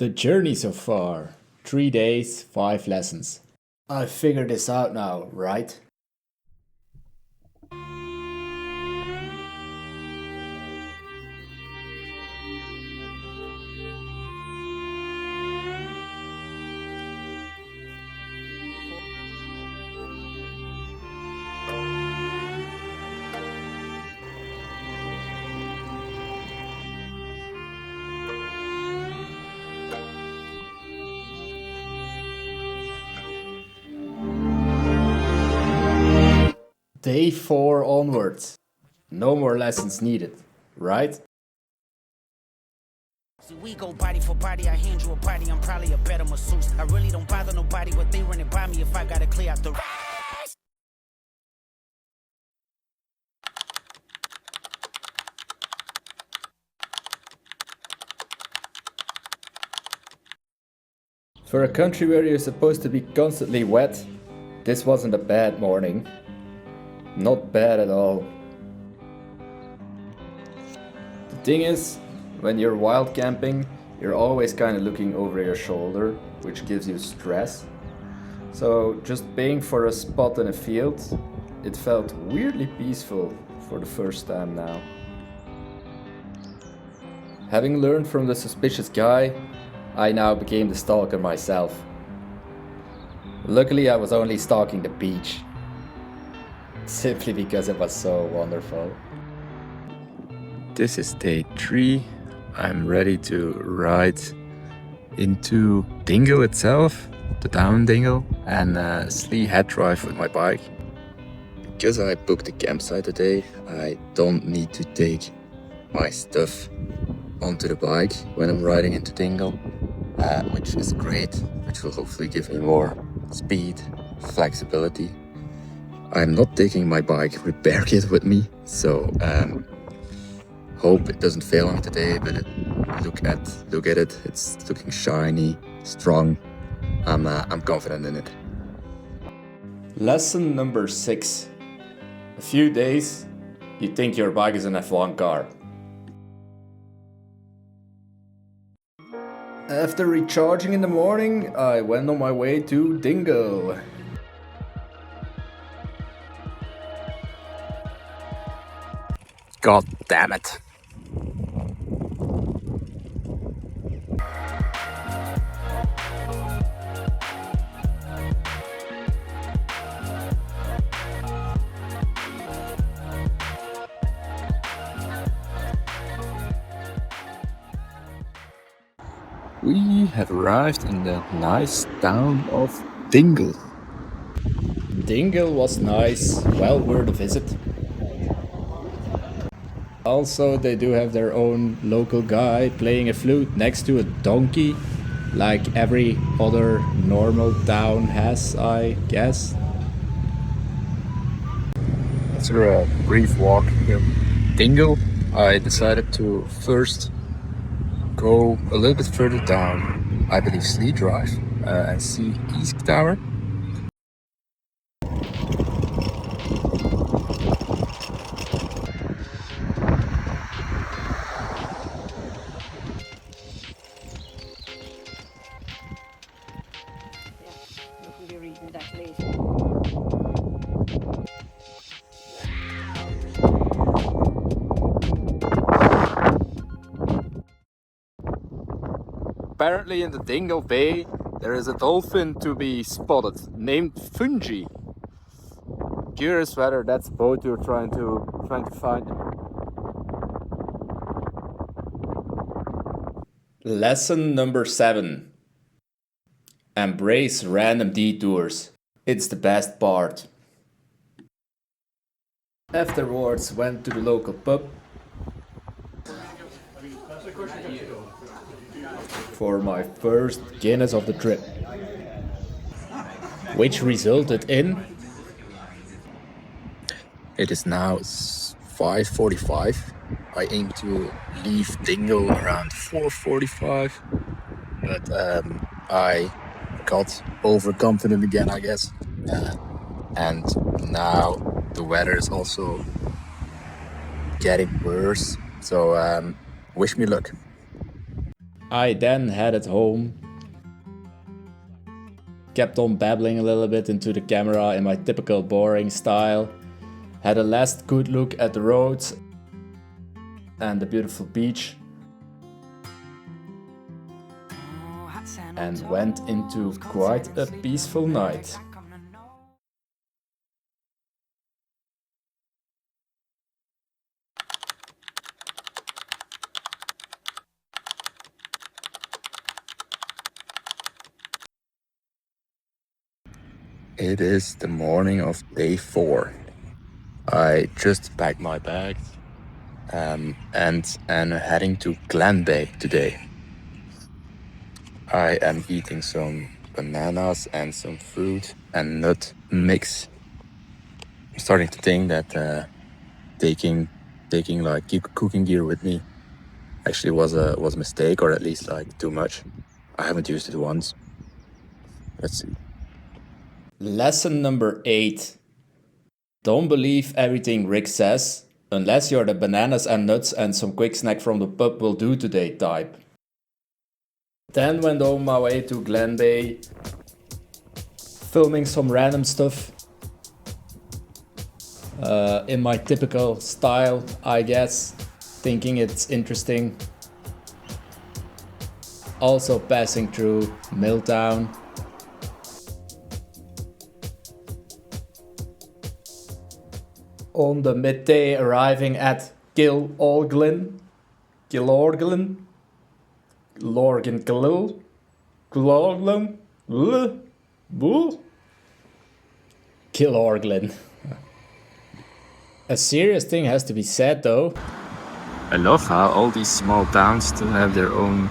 The journey so far 3 days, 5 lessons. I figured this out now, right? Day 4 onwards. No more lessons needed, right? See, we go body for body, I hand you a body, I'm probably a better masseuse. I really don't bother nobody, but they running by me if I gotta clear out the For a country where you're supposed to be constantly wet, this wasn't a bad morning. Not bad at all. The thing is, when you're wild camping, you're always kind of looking over your shoulder, which gives you stress. So just paying for a spot in a field, it felt weirdly peaceful for the first time now. Having learned from the suspicious guy, I now became the stalker myself. Luckily I was only stalking the beach. Simply because it was so wonderful. This is day 3. I'm ready to ride into Dingle itself, the down Dingle, and Slee Head Drive with my bike. Because I booked a campsite today, I don't need to take my stuff onto the bike when I'm riding into Dingle, which is great, which will hopefully give me more speed, flexibility. I'm not taking my bike repair kit with me, so hope it doesn't fail on me today, but look at it, it's looking shiny, strong. I'm confident in it. Lesson number 6. A few days, you think your bike is an F1 car. After recharging in the morning, I went on my way to Dingle. God damn it. We have arrived in the nice town of Dingle. Dingle was nice, well worth a visit. Also, they do have their own local guy playing a flute next to a donkey, like every other normal town has, I guess. After a brief walk in Dingle, I decided to first go a little bit further down, I believe Slee Drive, and see East Tower. Apparently in the Dingle Bay there is a dolphin to be spotted named Fungi. Curious whether that's the boat you're trying to find. Lesson number 7. Embrace random detours. It's the best part. Afterwards went to the local pub for my first Guinness of the trip, which resulted in... It is now 5:45. I aim to leave Dingle around 4:45, but I got overconfident again, I guess. And now the weather is also getting worse, so wish me luck. I then headed home, kept on babbling a little bit into the camera in my typical boring style, had a last good look at the roads and the beautiful beach, and went into quite a peaceful night. It is the morning of day 4. I just packed my bags and heading to Glen Bay today. I am eating some bananas and some fruit and nut mix. I'm starting to think that taking like cooking gear with me actually was a mistake, or at least like too much. I haven't used it once. Let's see. Lesson number 8. Don't believe everything Rick says, unless you're the bananas and nuts and some quick snack from the pub will do today type. Then went on my way to Glen Bay, filming some random stuff in my typical style, I guess, thinking it's interesting. Also passing through Milltown. On the midday arriving at Killorglin, Lorgan Killil, Killorglin. A serious thing has to be said though. I love how all these small towns still have their own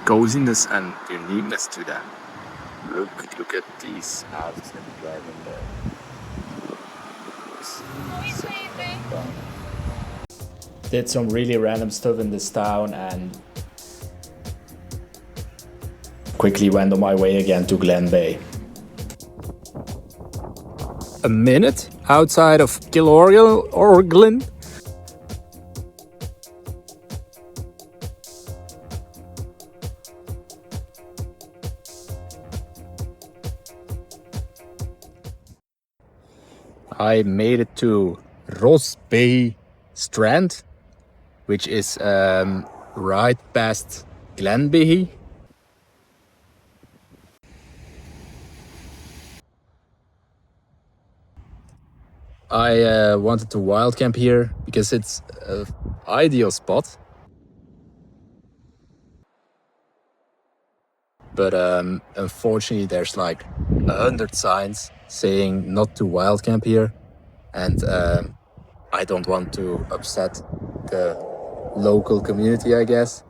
coziness and uniqueness to them. Look at these houses in the garden there. Did some really random stuff in this town and quickly went on my way again to Glen Bay. A minute outside of Killorglin. I made it to Ross Bay Strand, which is right past Glen Bay. I wanted to wild camp here because it's an ideal spot. But unfortunately there's like 100 signs saying not to wild camp here, and I don't want to upset the local community, I guess.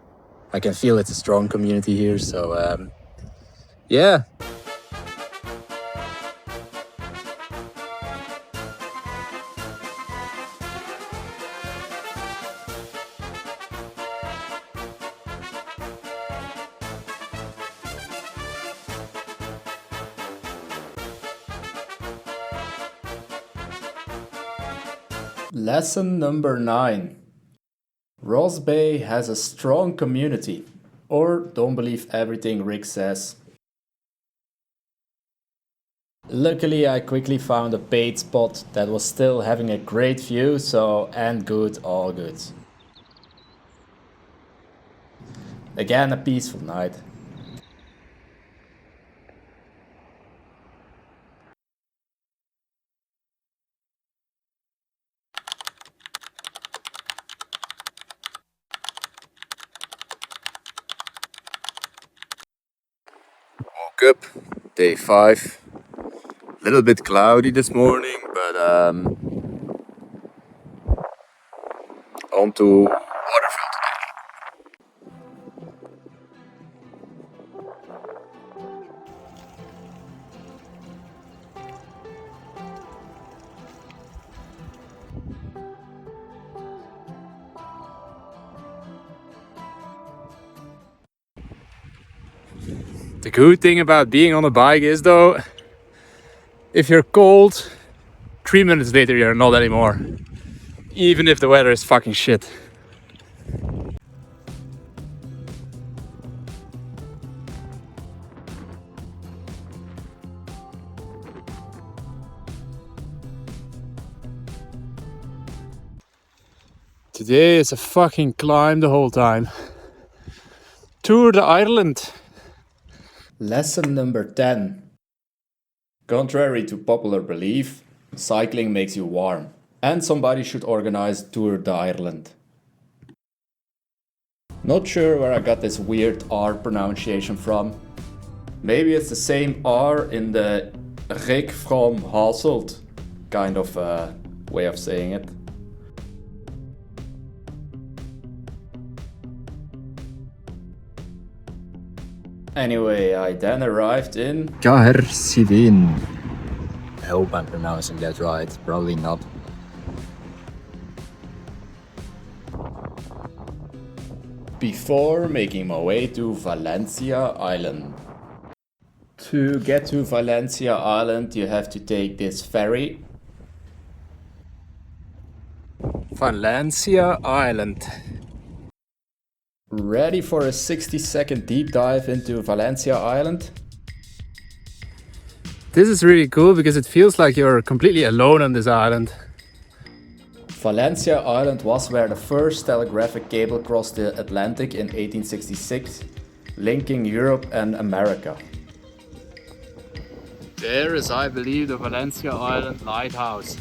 I can feel it's a strong community here, so yeah. Lesson number 9. Ross Bay has a strong community, or don't believe everything Rick says. Luckily I quickly found a paid spot that was still having a great view, so and good, all good. Again, a peaceful night. Woke up, day 5. A little bit cloudy this morning, but on to Waterville today. The good thing about being on a bike is though, if you're cold, 3 minutes later you're not anymore. Even if the weather is fucking shit. Today is a fucking climb the whole time. Tour de Ireland. Lesson number 10. Contrary to popular belief, cycling makes you warm, and somebody should organize Tour de Ireland. Not sure where I got this weird R pronunciation from. Maybe it's the same R in the Rick from Hasselt kind of way of saying it. Anyway, I then arrived in Cahersiveen. I hope I'm pronouncing that right, probably not. Before making my way to Valencia Island. To get to Valencia Island, you have to take this ferry. Valencia Island. Ready for a 60-second deep dive into Valencia Island? This is really cool because it feels like you're completely alone on this island. Valencia Island was where the first telegraphic cable crossed the Atlantic in 1866, linking Europe and America. There is, I believe, the Valencia Island lighthouse.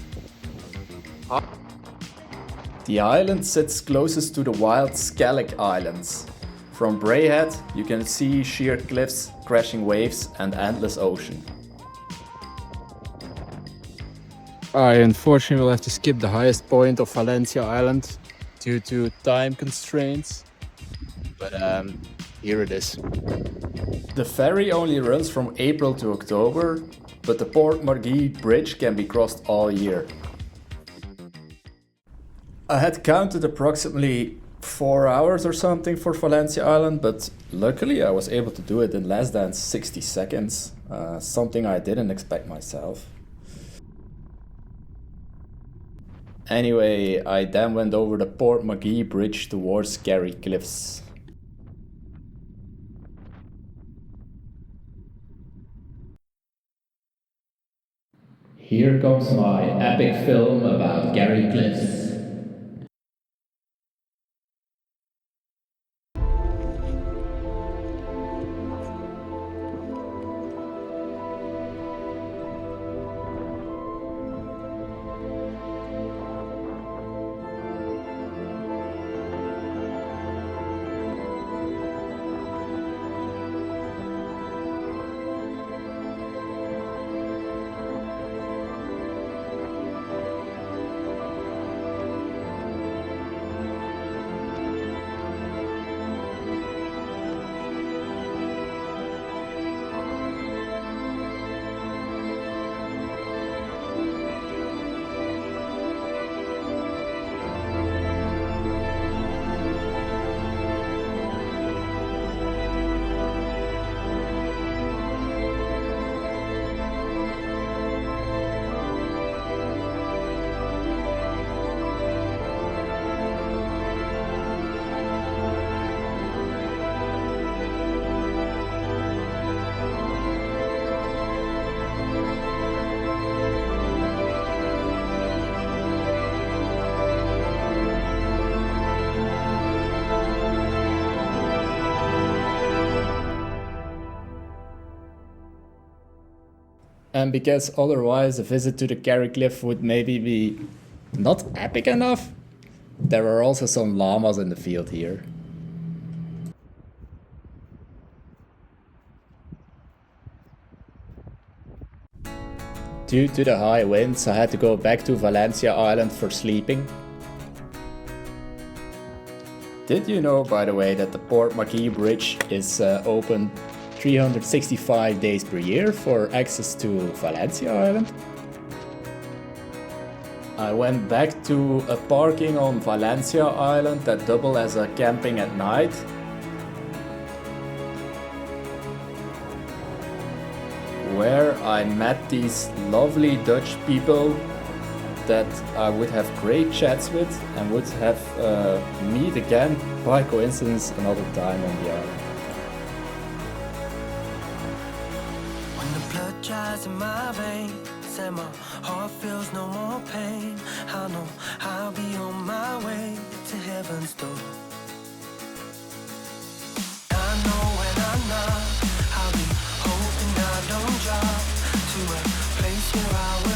The island sits closest to the wild Skellig Islands. From Braehead, you can see sheer cliffs, crashing waves and endless ocean. I unfortunately will have to skip the highest point of Valencia Island due to time constraints, but here it is. The ferry only runs from April to October, but the Port Margee bridge can be crossed all year. I had counted approximately 4 hours or something for Valencia Island, but luckily I was able to do it in less than 60 seconds, something I didn't expect myself. Anyway, I then went over the Port Margee bridge towards Kerry Cliffs. Here comes my epic film about Kerry Cliffs. And because otherwise a visit to the Kerry Cliff would maybe be not epic enough, there are also some llamas in the field here. Due to the high winds, I had to go back to Valencia Island for sleeping. Did you know, by the way, that the Port Margee Bridge is open 365 days per year for access to Valencia Island? I went back to a parking on Valencia Island that doubled as a camping at night. Where I met these lovely Dutch people that I would have great chats with and would have meet again by coincidence another time on the island. When the blood dries in my veins and my heart feels no more pain, I know I'll be on my way to heaven's door. I know when I knock, I'll be hoping I don't drop to a place where I will